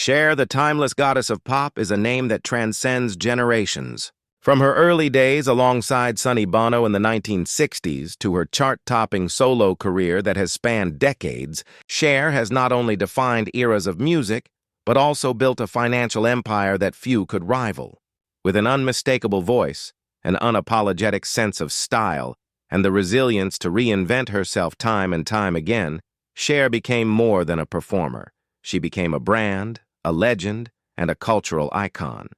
Cher, the timeless goddess of pop, is a name that transcends generations. From her early days alongside Sonny Bono in the 1960s to her chart-topping solo career that has spanned decades, Cher has not only defined eras of music, but also built a financial empire that few could rival. With an unmistakable voice, an unapologetic sense of style, and the resilience to reinvent herself time and time again, Cher became more than a performer. She became a brand, a legend, and a cultural icon.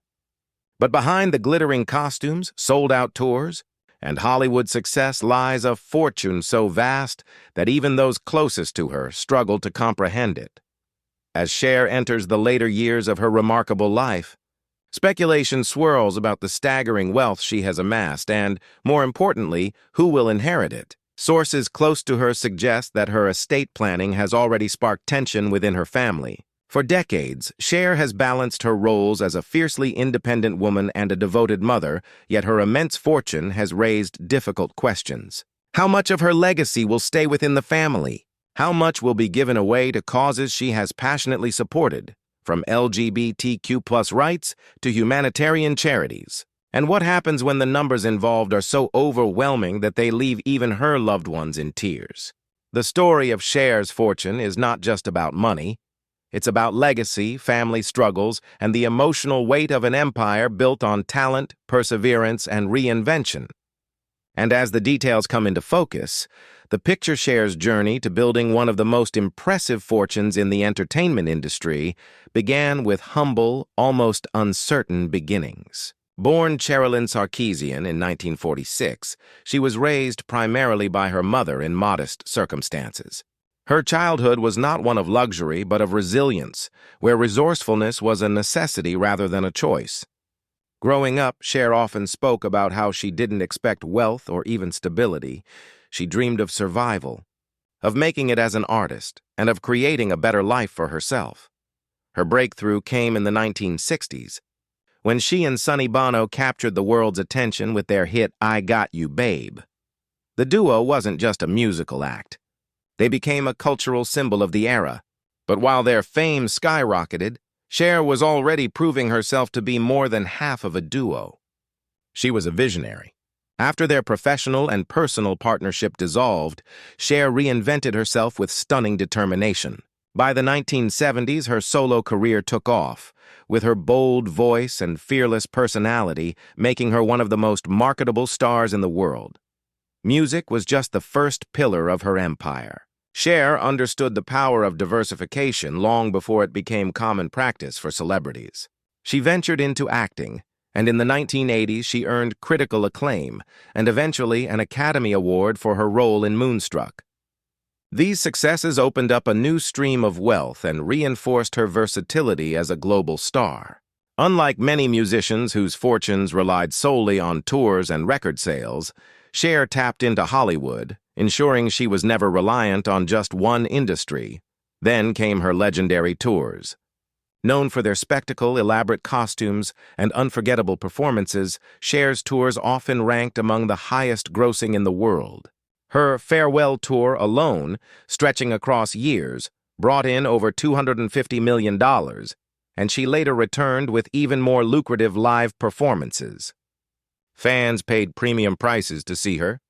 But behind the glittering costumes, sold-out tours, and Hollywood success lies a fortune so vast that even those closest to her struggle to comprehend it. As Cher enters the later years of her remarkable life, speculation swirls about the staggering wealth she has amassed and, more importantly, who will inherit it. Sources close to her suggest that her estate planning has already sparked tension within her family. For decades, Cher has balanced her roles as a fiercely independent woman and a devoted mother, yet her immense fortune has raised difficult questions. How much of her legacy will stay within the family? How much will be given away to causes she has passionately supported, from LGBTQ+ rights to humanitarian charities? And what happens when the numbers involved are so overwhelming that they leave even her loved ones in tears? The story of Cher's fortune is not just about money. It's about legacy, family struggles, and the emotional weight of an empire built on talent, perseverance, and reinvention. And as the details come into focus, the picture Cher's journey to building one of the most impressive fortunes in the entertainment industry began with humble, almost uncertain beginnings. Born Cherilyn Sarkeesian in 1946, she was raised primarily by her mother in modest circumstances. Her childhood was not one of luxury, but of resilience, where resourcefulness was a necessity rather than a choice. Growing up, Cher often spoke about how she didn't expect wealth or even stability. She dreamed of survival, of making it as an artist, and of creating a better life for herself. Her breakthrough came in the 1960s, when she and Sonny Bono captured the world's attention with their hit I Got You, Babe. The duo wasn't just a musical act. They became a cultural symbol of the era. But while their fame skyrocketed, Cher was already proving herself to be more than half of a duo. She was a visionary. After their professional and personal partnership dissolved, Cher reinvented herself with stunning determination. By the 1970s, her solo career took off, with her bold voice and fearless personality making her one of the most marketable stars in the world. Music was just the first pillar of her empire. Cher understood the power of diversification long before it became common practice for celebrities. She ventured into acting, and in the 1980s she earned critical acclaim and eventually an Academy Award for her role in Moonstruck. These successes opened up a new stream of wealth and reinforced her versatility as a global star. Unlike many musicians whose fortunes relied solely on tours and record sales, Cher tapped into Hollywood, ensuring she was never reliant on just one industry. Then came her legendary tours. Known for their spectacle, elaborate costumes, and unforgettable performances, Cher's tours often ranked among the highest-grossing in the world. Her farewell tour alone, stretching across years, brought in over $250 million, and she later returned with even more lucrative live performances. Fans paid premium prices to see her,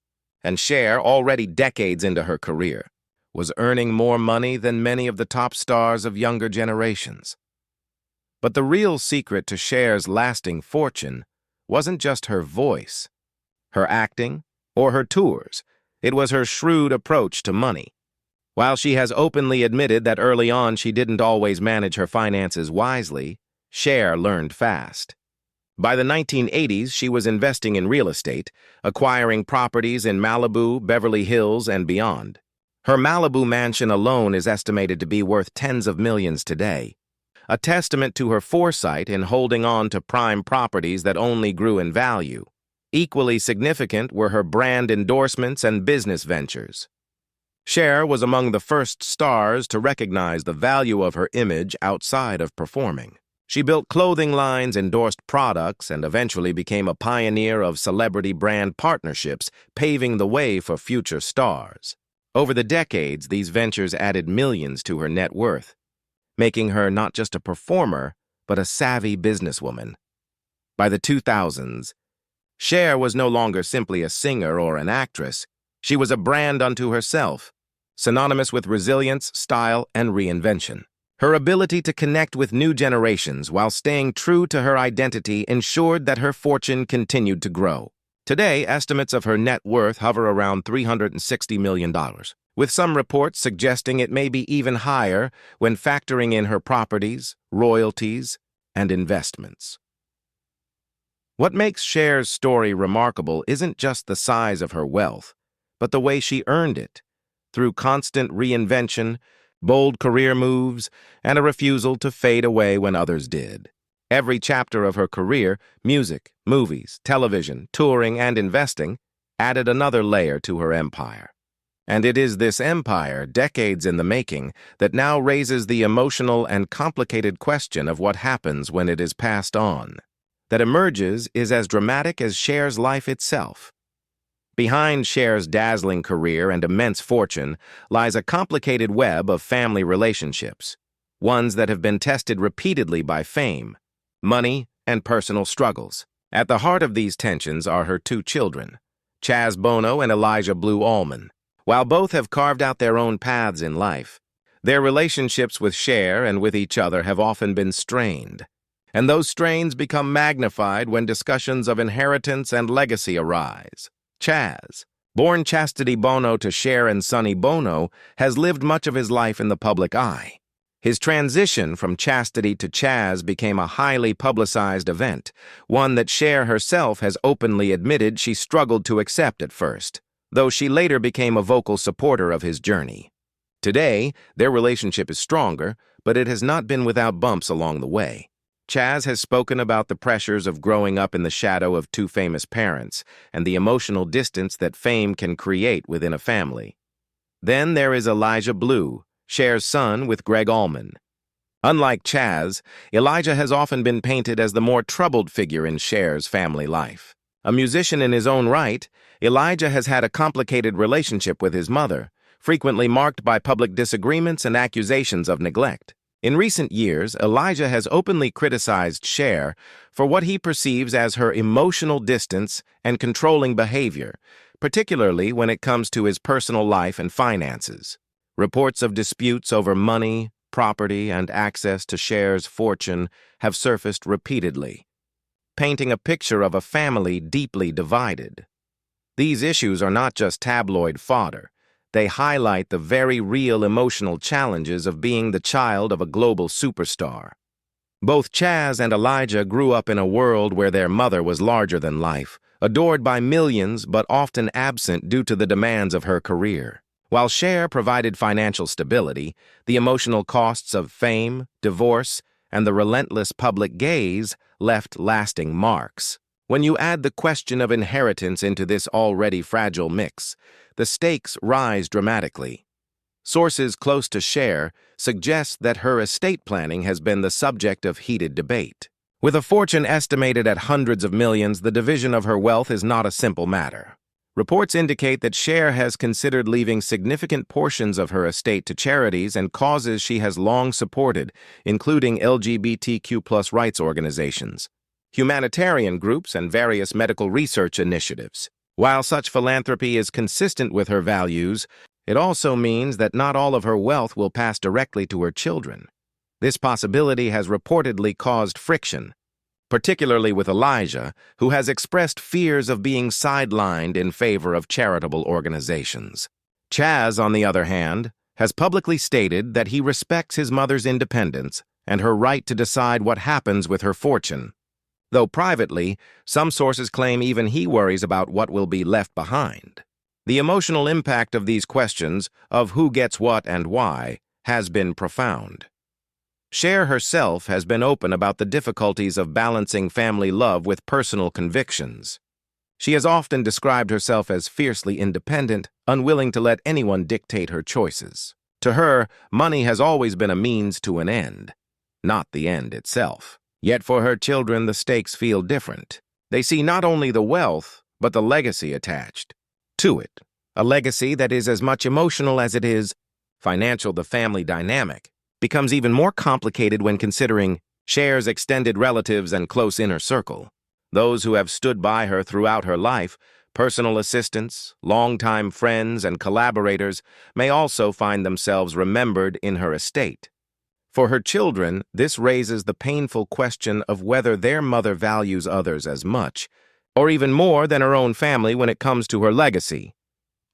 and Cher, already decades into her career, was earning more money than many of the top stars of younger generations. But the real secret to Cher's lasting fortune wasn't just her voice, her acting, or her tours. It was her shrewd approach to money. While she has openly admitted that early on she didn't always manage her finances wisely, Cher learned fast. By the 1980s, she was investing in real estate, acquiring properties in Malibu, Beverly Hills, and beyond. Her Malibu mansion alone is estimated to be worth tens of millions today, a testament to her foresight in holding on to prime properties that only grew in value. Equally significant were her brand endorsements and business ventures. Cher was among the first stars to recognize the value of her image outside of performing. She built clothing lines, endorsed products, and eventually became a pioneer of celebrity brand partnerships, paving the way for future stars. Over the decades, these ventures added millions to her net worth. making her not just a performer, but a savvy businesswoman. By the 2000s, Cher was no longer simply a singer or an actress. She was a brand unto herself, synonymous with resilience, style, and reinvention. Her ability to connect with new generations while staying true to her identity ensured that her fortune continued to grow. Today, estimates of her net worth hover around $360 million, with some reports suggesting it may be even higher when factoring in her properties, royalties, and investments. What makes Cher's story remarkable isn't just the size of her wealth, but the way she earned it, through constant reinvention, bold career moves, and a refusal to fade away when others did. Every chapter of her career, music, movies, television, touring, and investing, added another layer to her empire. And it is this empire, decades in the making, that now raises the emotional and complicated question of what happens when it is passed on. That emerges is as dramatic as Cher's life itself. Behind Cher's dazzling career and immense fortune lies a complicated web of family relationships, ones that have been tested repeatedly by fame, money, and personal struggles. At the heart of these tensions are her two children, Chaz Bono and Elijah Blue Allman. While both have carved out their own paths in life, their relationships with Cher and with each other have often been strained. And those strains become magnified when discussions of inheritance and legacy arise. Chaz, born Chastity Bono to Cher and Sonny Bono, has lived much of his life in the public eye. His transition from Chastity to Chaz became a highly publicized event, one that Cher herself has openly admitted she struggled to accept at first, though she later became a vocal supporter of his journey. Today, their relationship is stronger, but it has not been without bumps along the way. Chaz has spoken about the pressures of growing up in the shadow of two famous parents and the emotional distance that fame can create within a family. Then there is Elijah Blue, Cher's son with Greg Allman. Unlike Chaz, Elijah has often been painted as the more troubled figure in Cher's family life. A musician in his own right, Elijah has had a complicated relationship with his mother, frequently marked by public disagreements and accusations of neglect. In recent years, Elijah has openly criticized Cher for what he perceives as her emotional distance and controlling behavior, particularly when it comes to his personal life and finances. Reports of disputes over money, property, and access to Cher's fortune have surfaced repeatedly, painting a picture of a family deeply divided. These issues are not just tabloid fodder. They highlight the very real emotional challenges of being the child of a global superstar. Both Chaz and Elijah grew up in a world where their mother was larger than life, adored by millions but often absent due to the demands of her career. While Cher provided financial stability, the emotional costs of fame, divorce, and the relentless public gaze left lasting marks. When you add the question of inheritance into this already fragile mix, the stakes rise dramatically. Sources close to Cher suggest that her estate planning has been the subject of heated debate. With a fortune estimated at hundreds of millions, the division of her wealth is not a simple matter. Reports indicate that Cher has considered leaving significant portions of her estate to charities and causes she has long supported, including LGBTQ+ rights organizations, humanitarian groups, and various medical research initiatives. While such philanthropy is consistent with her values, it also means that not all of her wealth will pass directly to her children. This possibility has reportedly caused friction, particularly with Elijah, who has expressed fears of being sidelined in favor of charitable organizations. Chaz, on the other hand, has publicly stated that he respects his mother's independence and her right to decide what happens with her fortune. Though privately, some sources claim even he worries about what will be left behind. The emotional impact of these questions, of who gets what and why, has been profound. Cher herself has been open about the difficulties of balancing family love with personal convictions. She has often described herself as fiercely independent, unwilling to let anyone dictate her choices. To her, money has always been a means to an end, not the end itself. Yet for her children, the stakes feel different. They see not only the wealth, but the legacy attached to it, a legacy that is as much emotional as it is financial. The family dynamic becomes even more complicated when considering Cher's extended relatives and close inner circle. Those who have stood by her throughout her life, personal assistants, longtime friends, and collaborators, may also find themselves remembered in her estate. For her children, this raises the painful question of whether their mother values others as much, or even more than her own family when it comes to her legacy.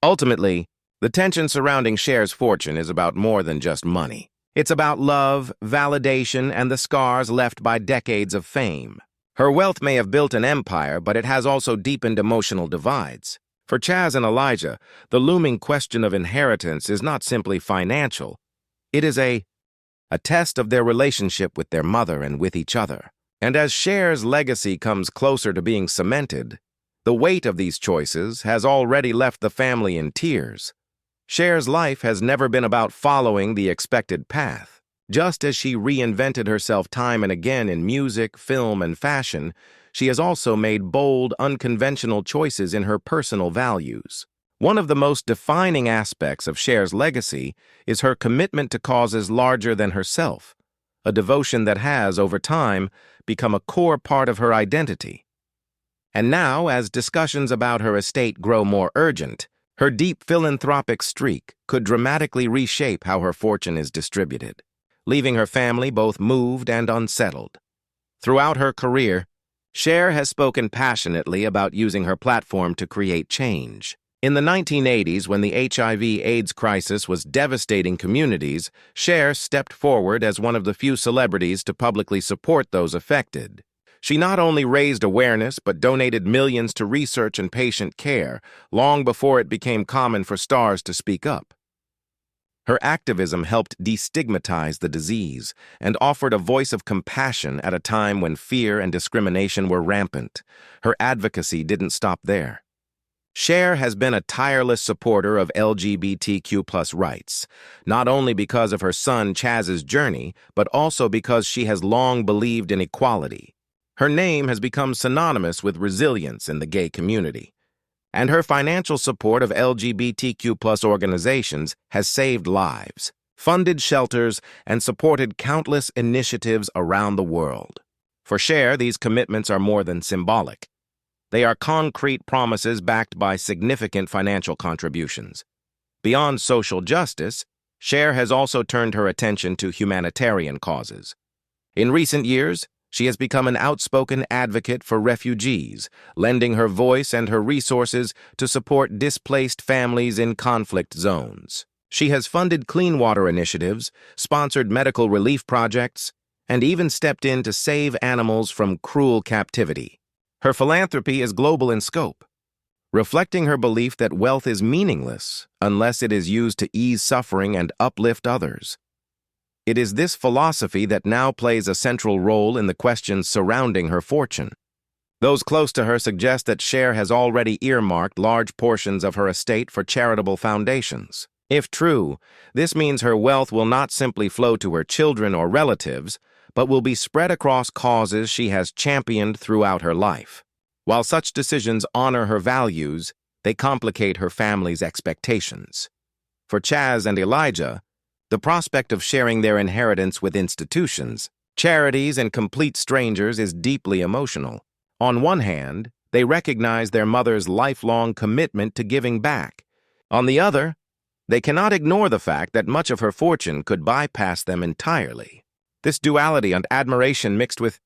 Ultimately, the tension surrounding Cher's fortune is about more than just money. It's about love, validation, and the scars left by decades of fame. Her wealth may have built an empire, but it has also deepened emotional divides. For Chaz and Elijah, the looming question of inheritance is not simply financial. It is a test of their relationship with their mother and with each other. And as Cher's legacy comes closer to being cemented, the weight of these choices has already left the family in tears. Cher's life has never been about following the expected path. Just as she reinvented herself time and again in music, film, and fashion, she has also made bold, unconventional choices in her personal values. One of the most defining aspects of Cher's legacy is her commitment to causes larger than herself, a devotion that has, over time, become a core part of her identity. And now, as discussions about her estate grow more urgent, her deep philanthropic streak could dramatically reshape how her fortune is distributed, leaving her family both moved and unsettled. Throughout her career, Cher has spoken passionately about using her platform to create change. In the 1980s, when the HIV/AIDS crisis was devastating communities, Cher stepped forward as one of the few celebrities to publicly support those affected. She not only raised awareness, but donated millions to research and patient care, long before it became common for stars to speak up. Her activism helped destigmatize the disease and offered a voice of compassion at a time when fear and discrimination were rampant. Her advocacy didn't stop there. Cher has been a tireless supporter of LGBTQ+ rights, not only because of her son Chaz's journey, but also because she has long believed in equality. Her name has become synonymous with resilience in the gay community, and her financial support of LGBTQ+ organizations has saved lives, funded shelters, and supported countless initiatives around the world. For Cher, these commitments are more than symbolic. They are concrete promises backed by significant financial contributions. Beyond social justice, Cher has also turned her attention to humanitarian causes. In recent years, she has become an outspoken advocate for refugees, lending her voice and her resources to support displaced families in conflict zones. She has funded clean water initiatives, sponsored medical relief projects, and even stepped in to save animals from cruel captivity. Her philanthropy is global in scope, reflecting her belief that wealth is meaningless unless it is used to ease suffering and uplift others. It is this philosophy that now plays a central role in the questions surrounding her fortune. Those close to her suggest that Cher has already earmarked large portions of her estate for charitable foundations. If true, this means her wealth will not simply flow to her children or relatives, but will be spread across causes she has championed throughout her life. While such decisions honor her values, they complicate her family's expectations. For Chaz and Elijah, the prospect of sharing their inheritance with institutions, charities, and complete strangers is deeply emotional. On one hand, they recognize their mother's lifelong commitment to giving back. On the other, they cannot ignore the fact that much of her fortune could bypass them entirely. This duality and admiration mixed with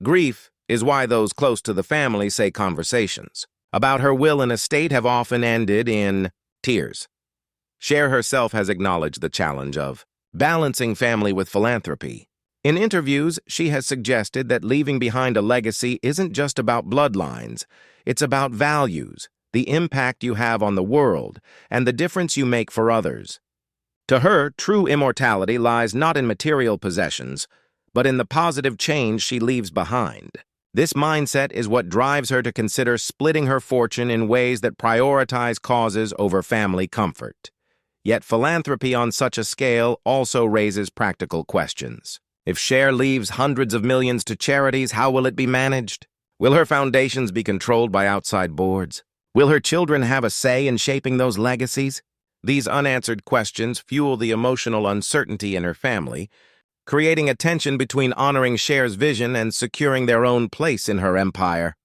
grief is why those close to the family say conversations about her will and estate have often ended in tears. Cher herself has acknowledged the challenge of balancing family with philanthropy. In interviews, she has suggested that leaving behind a legacy isn't just about bloodlines, it's about values, the impact you have on the world, and the difference you make for others. To her, true immortality lies not in material possessions, but in the positive change she leaves behind. This mindset is what drives her to consider splitting her fortune in ways that prioritize causes over family comfort. Yet philanthropy on such a scale also raises practical questions. If Cher leaves hundreds of millions to charities, how will it be managed? Will her foundations be controlled by outside boards? Will her children have a say in shaping those legacies? These unanswered questions fuel the emotional uncertainty in her family, creating a tension between honoring Cher's vision and securing their own place in her empire.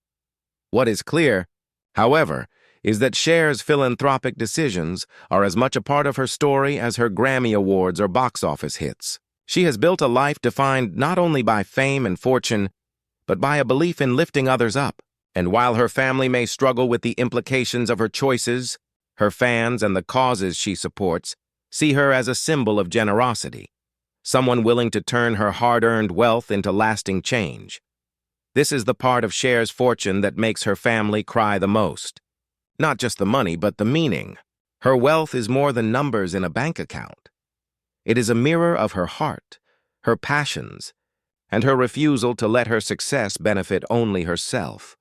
What is clear, however, is that Cher's philanthropic decisions are as much a part of her story as her Grammy Awards or box office hits. She has built a life defined not only by fame and fortune, but by a belief in lifting others up. And while her family may struggle with the implications of her choices, her fans and the causes she supports see her as a symbol of generosity, someone willing to turn her hard-earned wealth into lasting change. This is the part of Cher's fortune that makes her family cry the most. Not just the money, but the meaning. Her wealth is more than numbers in a bank account. It is a mirror of her heart, her passions, and her refusal to let her success benefit only herself.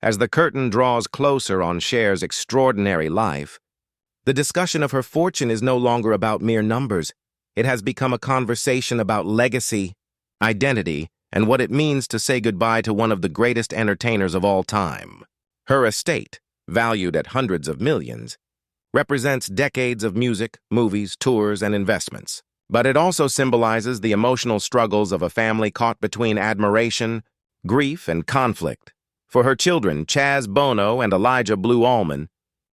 As the curtain draws closer on Cher's extraordinary life, the discussion of her fortune is no longer about mere numbers. It has become a conversation about legacy, identity, and what it means to say goodbye to one of the greatest entertainers of all time. Her estate, valued at hundreds of millions, represents decades of music, movies, tours, and investments. But it also symbolizes the emotional struggles of a family caught between admiration, grief, and conflict. For her children, Chaz Bono and Elijah Blue Allman,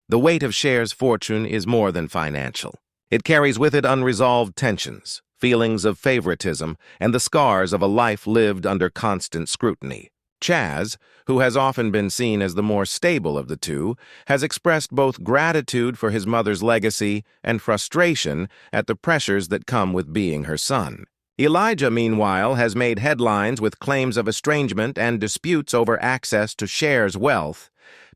the weight of Cher's fortune is more than financial. It carries with it unresolved tensions, feelings of favoritism, and the scars of a life lived under constant scrutiny. Chaz, who has often been seen as the more stable of the two, has expressed both gratitude for his mother's legacy and frustration at the pressures that come with being her son. Elijah, meanwhile, has made headlines with claims of estrangement and disputes over access to Cher's wealth,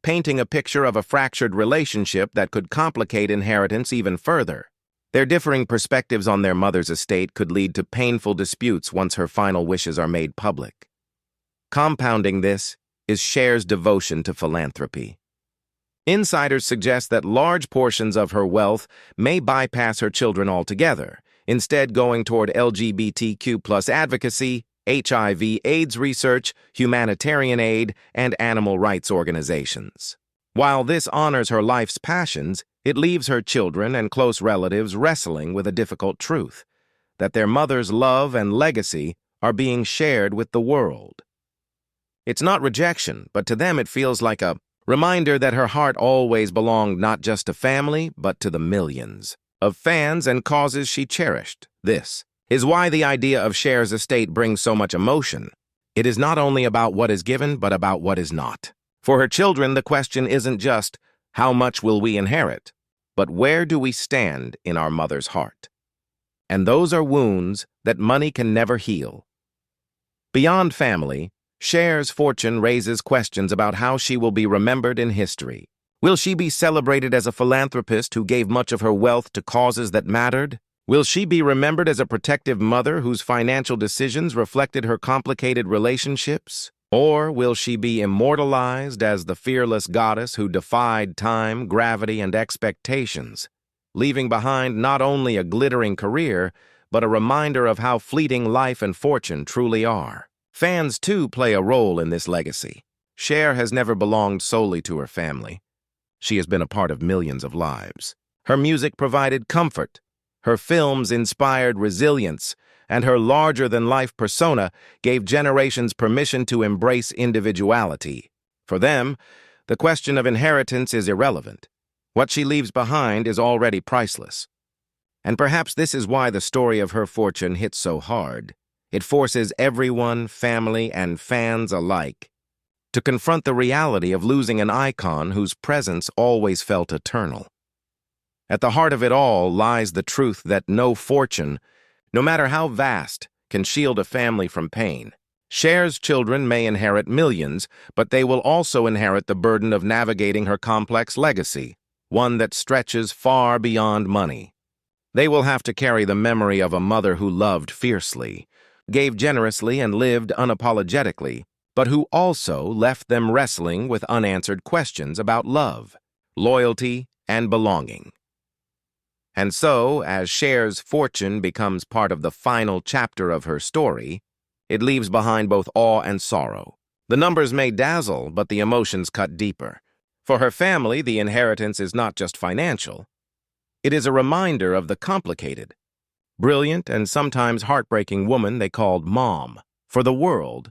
painting a picture of a fractured relationship that could complicate inheritance even further. Their differing perspectives on their mother's estate could lead to painful disputes once her final wishes are made public. Compounding this is Cher's devotion to philanthropy. Insiders suggest that large portions of her wealth may bypass her children altogether, instead going toward LGBTQ+ advocacy, HIV/AIDS research, humanitarian aid, and animal rights organizations. While this honors her life's passions, it leaves her children and close relatives wrestling with a difficult truth, that their mother's love and legacy are being shared with the world. It's not rejection, but to them it feels like a reminder that her heart always belonged not just to family, but to the millions of fans and causes she cherished. This is why the idea of Cher's estate brings so much emotion. It is not only about what is given, but about what is not. For her children, the question isn't just, how much will we inherit, but where do we stand in our mother's heart? And those are wounds that money can never heal. Beyond family, Cher's fortune raises questions about how she will be remembered in history. Will she be celebrated as a philanthropist who gave much of her wealth to causes that mattered? Will she be remembered as a protective mother whose financial decisions reflected her complicated relationships? Or will she be immortalized as the fearless goddess who defied time, gravity, and expectations, leaving behind not only a glittering career, but a reminder of how fleeting life and fortune truly are? Fans, too, play a role in this legacy. Cher has never belonged solely to her family. She has been a part of millions of lives. Her music provided comfort, her films inspired resilience, and her larger-than-life persona gave generations permission to embrace individuality. For them, the question of inheritance is irrelevant. What she leaves behind is already priceless. And perhaps this is why the story of her fortune hits so hard. It forces everyone, family, and fans alike, to confront the reality of losing an icon whose presence always felt eternal. At the heart of it all lies the truth that no fortune, no matter how vast, can shield a family from pain. Cher's children may inherit millions, but they will also inherit the burden of navigating her complex legacy, one that stretches far beyond money. They will have to carry the memory of a mother who loved fiercely, gave generously, and lived unapologetically, but who also left them wrestling with unanswered questions about love, loyalty, and belonging. And so, as Cher's fortune becomes part of the final chapter of her story, it leaves behind both awe and sorrow. The numbers may dazzle, but the emotions cut deeper. For her family, the inheritance is not just financial. It is a reminder of the complicated, brilliant, and sometimes heartbreaking woman they called Mom. For the world,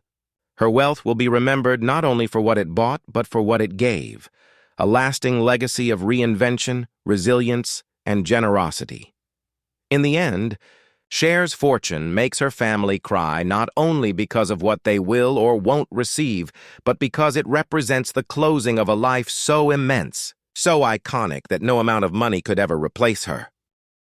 her wealth will be remembered not only for what it bought, but for what it gave, a lasting legacy of reinvention, resilience, and generosity. In the end, Cher's fortune makes her family cry not only because of what they will or won't receive, but because it represents the closing of a life so immense, so iconic that no amount of money could ever replace her.